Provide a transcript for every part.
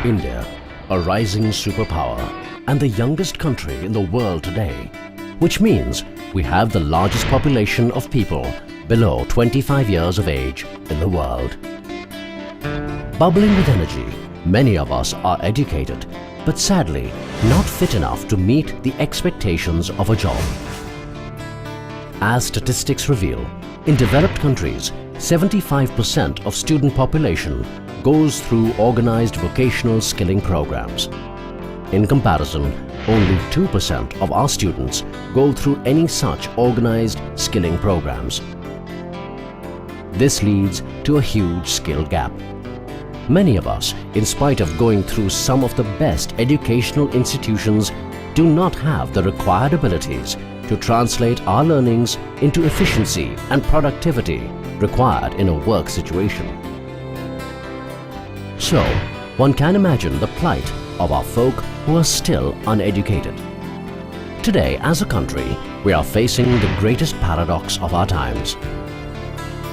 India, a rising superpower and the youngest country in the world today, which means we have the largest population of people below 25 years of age in the world. Bubbling with energy, many of us are educated, but sadly not fit enough to meet the expectations of a job. As statistics reveal, in developed countries, 75% of student population goes through organized vocational skilling programs. In comparison, only 2% of our students go through any such organized skilling programs. This leads to a huge skill gap. Many of us, in spite of going through some of the best educational institutions, do not have the required abilities to translate our learnings into efficiency and productivity required in a work situation. So, one can imagine the plight of our folk who are still uneducated. Today, as a country, we are facing the greatest paradox of our times.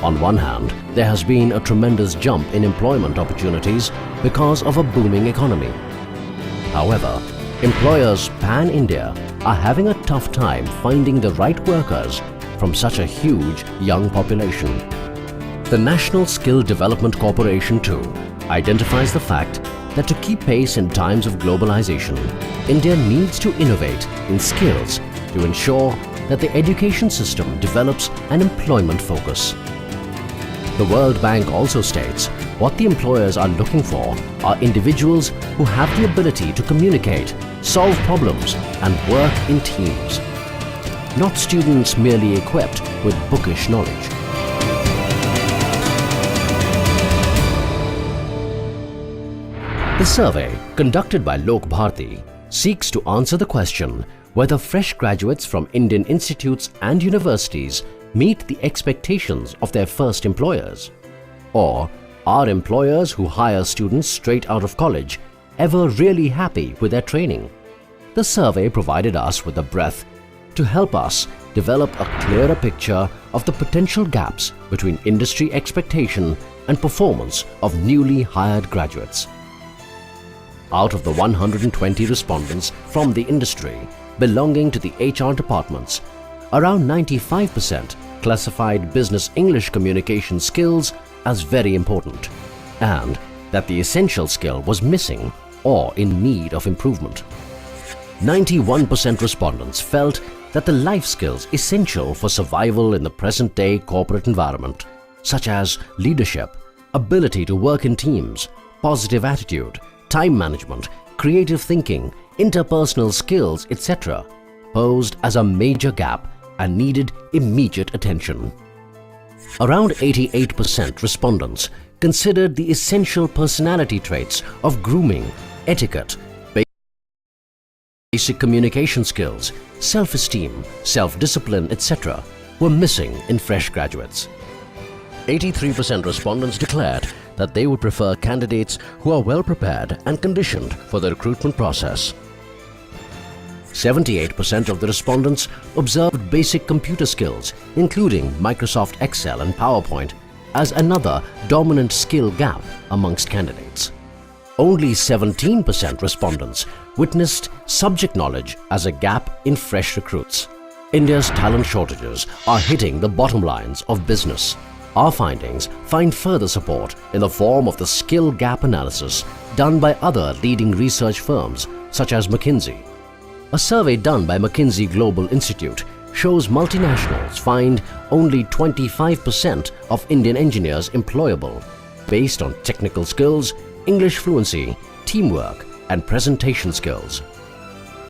On one hand, there has been a tremendous jump in employment opportunities because of a booming economy. However, employers pan-India are having a tough time finding the right workers from such a huge young population. The National Skill Development Corporation too identifies the fact that to keep pace in times of globalization, India needs to innovate in skills to ensure that the education system develops an employment focus. The World Bank also states what the employers are looking for are individuals who have the ability to communicate, solve problems and work in teams, not students merely equipped with bookish knowledge. The survey, conducted by Bharti, seeks to answer the question whether fresh graduates from Indian institutes and universities meet the expectations of their first employers, or are employers who hire students straight out of college ever really happy with their training? The survey provided us with a breath to help us develop a clearer picture of the potential gaps between industry expectation and performance of newly hired graduates. Out of the 120 respondents from the industry belonging to the HR departments, around 95% classified business English communication skills as very important, and that the essential skill was missing or in need of improvement. 91% respondents felt that the life skills essential for survival in the present-day corporate environment, such as leadership, ability to work in teams, positive attitude, time management, creative thinking, interpersonal skills, etc., posed as a major gap and needed immediate attention. Around 88% respondents considered the essential personality traits of grooming, etiquette, basic communication skills, self-esteem, self-discipline, etc. were missing in fresh graduates. 83% respondents declared that they would prefer candidates who are well prepared and conditioned for the recruitment process. 78% of the respondents observed basic computer skills, including Microsoft Excel and PowerPoint, as another dominant skill gap amongst candidates. Only 17% respondents witnessed subject knowledge as a gap in fresh recruits. India's talent shortages are hitting the bottom lines of business. Our findings find further support in the form of the skill gap analysis done by other leading research firms such as McKinsey. A survey done by McKinsey Global Institute shows multinationals find only 25% of Indian engineers employable based on technical skills, English fluency, teamwork and presentation skills.